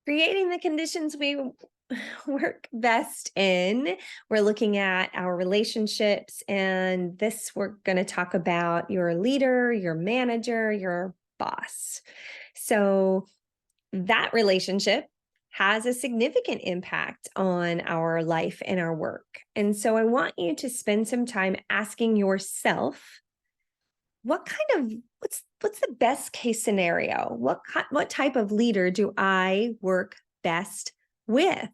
Creating the conditions we work best in. We're looking at our relationships, and this we're going to talk about your leader, your manager, your boss. So, that relationship has a significant impact on our life and our work. And so, I want you to spend some time asking yourself what's the best case scenario? What type of leader do I work best with?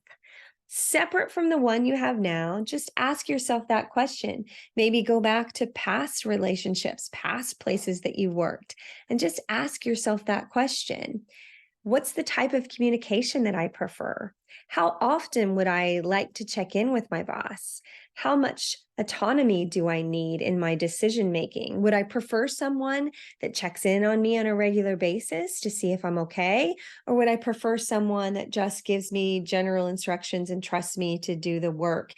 Separate from the one you have now, just ask yourself that question. Maybe go back to past relationships, past places that you worked, and just ask yourself that question. What's the type of communication that I prefer? How often would I like to check in with my boss? How much autonomy do I need in my decision making? Would I prefer someone that checks in on me on a regular basis to see if I'm okay? Or would I prefer someone that just gives me general instructions and trusts me to do the work?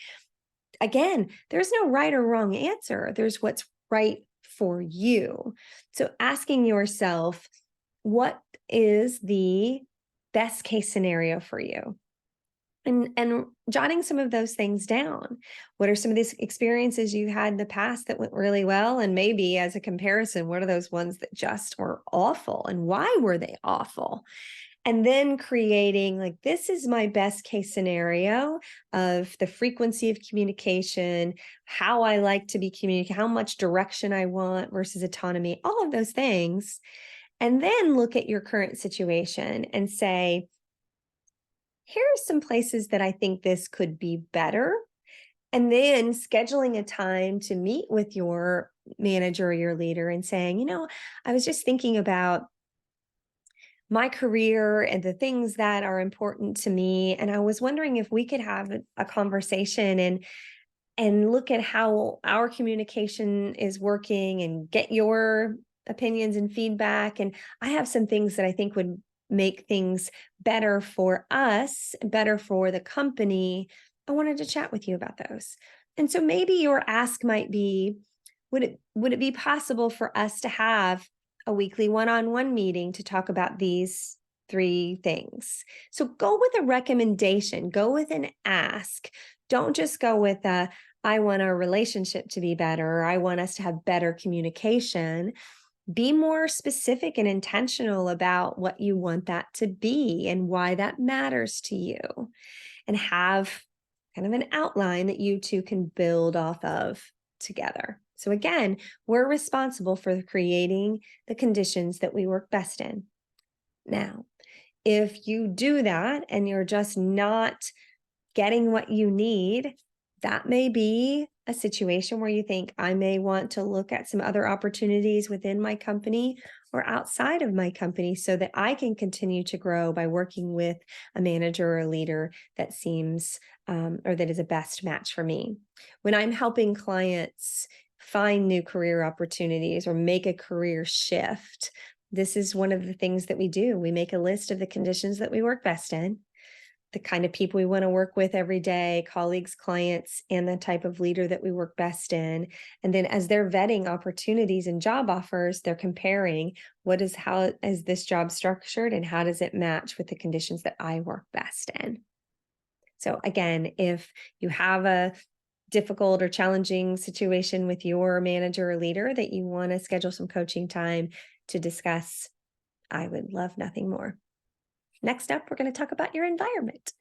Again, there's no right or wrong answer. There's what's right for you. So asking yourself, what is the best case scenario for you? And jotting some of those things down. What are some of these experiences you had in the past that went really well? And maybe as a comparison, what are those ones that just were awful and why were they awful? And then creating like, this is my best case scenario of the frequency of communication, how I like to be communicating, how much direction I want versus autonomy, all of those things. And then look at your current situation and say, here are some places that I think this could be better. And then scheduling a time to meet with your manager or your leader and saying, I was just thinking about my career and the things that are important to me. And I was wondering if we could have a conversation and look at how our communication is working and get your opinions and feedback. And I have some things that I think would make things better for us, better for the company. I wanted to chat with you about those. And so maybe your ask might be, would it be possible for us to have a weekly one-on-one meeting to talk about these three things? So go with a recommendation, go with an ask. Don't just go with I want our relationship to be better, or I want us to have better communication. Be more specific and intentional about what you want that to be and why that matters to you, and have kind of an outline that you two can build off of together. So again, we're responsible for creating the conditions that we work best in. Now, if you do that and you're just not getting what you need, that may be a situation where you think, I may want to look at some other opportunities within my company or outside of my company so that I can continue to grow by working with a manager or a leader that seems or that is a best match for me. When I'm helping clients find new career opportunities or make a career shift, this is one of the things that we do. We make a list of the conditions that we work best in, the kind of people we want to work with every day, colleagues, clients, and the type of leader that we work best in. And then as they're vetting opportunities and job offers, they're comparing how is this job structured and how does it match with the conditions that I work best in? So again, if you have a difficult or challenging situation with your manager or leader that you want to schedule some coaching time to discuss, I would love nothing more. Next up, we're going to talk about your environment.